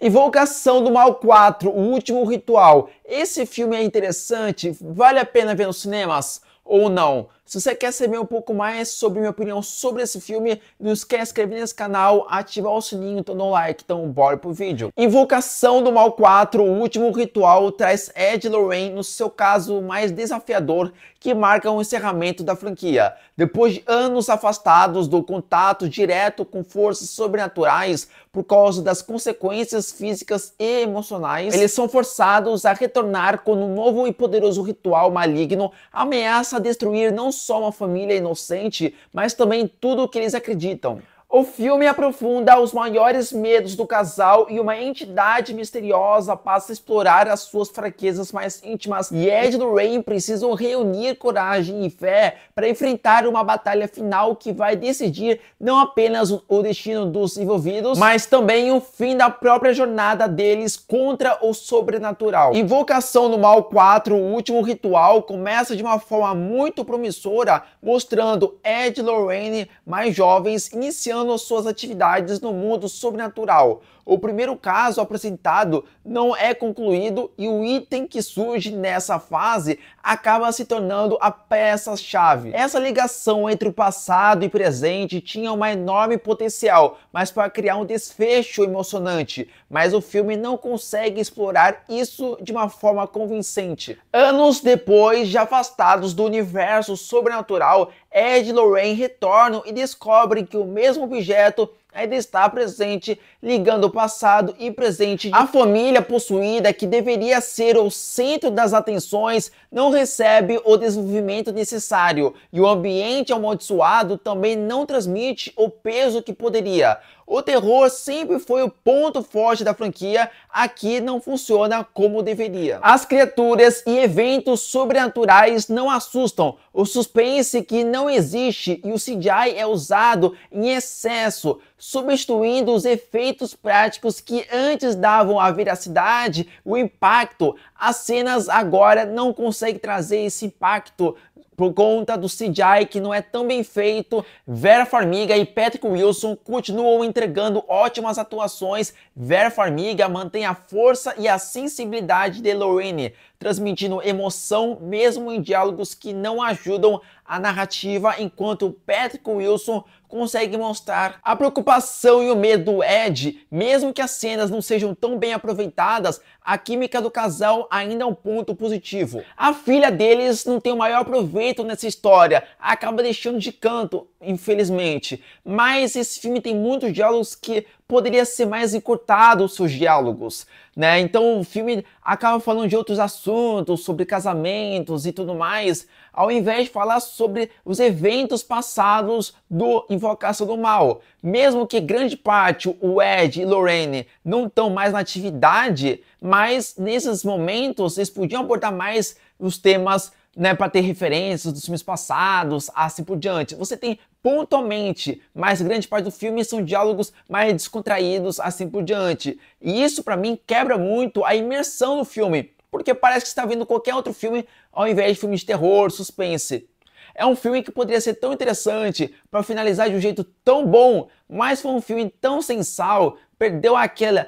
Invocação do Mal 4, O Último Ritual. Esse filme é interessante? Vale a pena ver nos cinemas? Ou não? Se você quer saber um pouco mais sobre minha opinião sobre esse filme, não esquece de se inscrever nesse canal, ativar o sininho, dar um like, então bora pro vídeo. Invocação do Mal 4, O Último Ritual, traz Ed e Lorraine no seu caso mais desafiador, que marca o encerramento da franquia. Depois de anos afastados do contato direto com forças sobrenaturais por causa das consequências físicas e emocionais, eles são forçados a retornar quando um novo e poderoso ritual maligno ameaça destruir não só uma família inocente, mas também tudo o que eles acreditam. O filme aprofunda os maiores medos do casal e uma entidade misteriosa passa a explorar as suas fraquezas mais íntimas. E Ed e Lorraine precisam reunir coragem e fé para enfrentar uma batalha final que vai decidir não apenas o destino dos envolvidos, mas também o fim da própria jornada deles contra o sobrenatural. Invocação do Mal 4, O Último Ritual, começa de uma forma muito promissora, mostrando Ed e Lorraine mais jovens iniciando suas atividades no mundo sobrenatural. O primeiro caso apresentado não é concluído e o item que surge nessa fase acaba se tornando a peça-chave. Essa ligação entre o passado e presente tinha uma enorme potencial, mas para criar um desfecho emocionante, mas o filme não consegue explorar isso de uma forma convincente. Anos depois, já afastados do universo sobrenatural, Ed e Lorraine retornam e descobrem que o mesmo objeto ainda está presente, ligando o passado e presente. A família possuída, que deveria ser o centro das atenções, não recebe o desenvolvimento necessário, e o ambiente amaldiçoado também não transmite o peso que poderia. O terror sempre foi o ponto forte da franquia, aqui não funciona como deveria. As criaturas e eventos sobrenaturais não assustam, o suspense que não existe e o CGI é usado em excesso, substituindo os efeitos práticos que antes davam a veracidade, o impacto. As cenas agora não conseguem trazer esse impacto por conta do CGI que não é tão bem feito. Vera Farmiga e Patrick Wilson continuam entregando ótimas atuações. Vera Farmiga mantém a força e a sensibilidade de Lorraine, transmitindo emoção mesmo em diálogos que não ajudam a narrativa, enquanto Patrick Wilson consegue mostrar a preocupação e o medo do Ed. Mesmo que as cenas não sejam tão bem aproveitadas, a química do casal ainda é um ponto positivo. A filha deles não tem o maior proveito nessa história, acaba deixando de canto, infelizmente. Mas esse filme tem muitos diálogos que poderia ser mais encurtado os seus diálogos, né? Então o filme acaba falando de outros assuntos, sobre casamentos e tudo mais, ao invés de falar sobre os eventos passados do Invocação do Mal. Mesmo que grande parte o Ed e Lorraine não estão mais na atividade, mas nesses momentos eles podiam abordar mais os temas, né, para ter referências dos filmes passados, assim por diante. Você tem pontualmente, mas grande parte do filme são diálogos mais descontraídos, assim por diante. E isso, para mim, quebra muito a imersão no filme, porque parece que você está vendo qualquer outro filme ao invés de filme de terror, suspense. É um filme que poderia ser tão interessante para finalizar de um jeito tão bom, mas foi um filme tão sem sal, perdeu aquele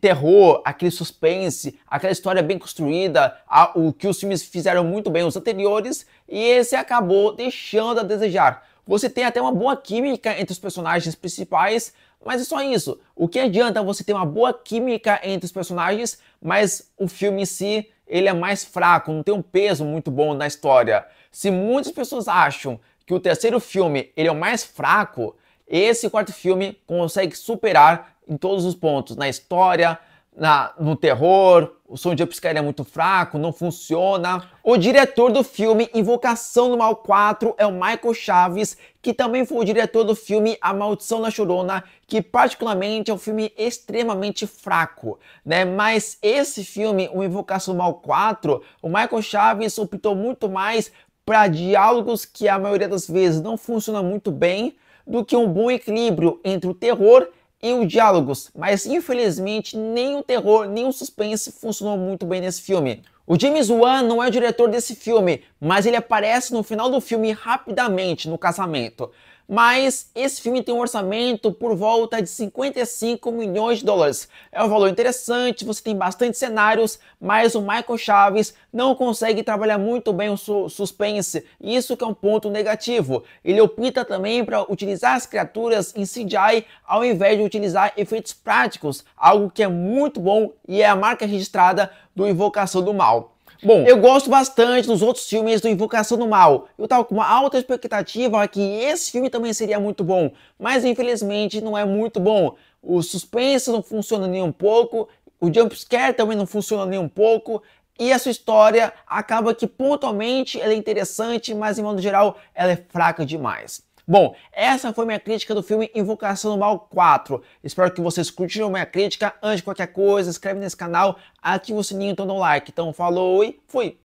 terror, aquele suspense, aquela história bem construída, o que os filmes fizeram muito bem os anteriores, e esse acabou deixando a desejar. Você tem até uma boa química entre os personagens principais, mas é só isso. O que adianta você ter uma boa química entre os personagens, mas o filme em si, ele é mais fraco, não tem um peso muito bom na história. Se muitas pessoas acham que o terceiro filme ele é o mais fraco, esse quarto filme consegue superar em todos os pontos, na história, no terror. O som de jumpscare é muito fraco, não funciona. O diretor do filme Invocação do Mal 4 é o Michael Chaves, que também foi o diretor do filme A Maldição da Chorona, que particularmente é um filme extremamente fraco, né? Mas esse filme, o Invocação do Mal 4, o Michael Chaves optou muito mais para diálogos que a maioria das vezes não funcionam muito bem, do que um bom equilíbrio entre o terror e os diálogos, mas infelizmente nem o terror nem o suspense funcionou muito bem nesse filme. O James Wan não é o diretor desse filme, mas ele aparece no final do filme rapidamente no casamento. Mas esse filme tem um orçamento por volta de 55 milhões de dólares. É um valor interessante, você tem bastante cenários, mas o Michael Chaves não consegue trabalhar muito bem o suspense, isso que é um ponto negativo. Ele opta também para utilizar as criaturas em CGI ao invés de utilizar efeitos práticos, algo que é muito bom e é a marca registrada do Invocação do Mal. Bom, eu gosto bastante dos outros filmes do Invocação do Mal. Eu tava com uma alta expectativa que esse filme também seria muito bom, mas infelizmente não é muito bom. O suspense não funciona nem um pouco, o jumpscare também não funciona nem um pouco, e a sua história acaba que pontualmente ela é interessante, mas em modo geral ela é fraca demais. Bom, essa foi minha crítica do filme Invocação do Mal 4. Espero que vocês curtiram minha crítica. Antes de qualquer coisa, inscreve nesse canal, ativa o sininho e dá um like. Então, falou e fui!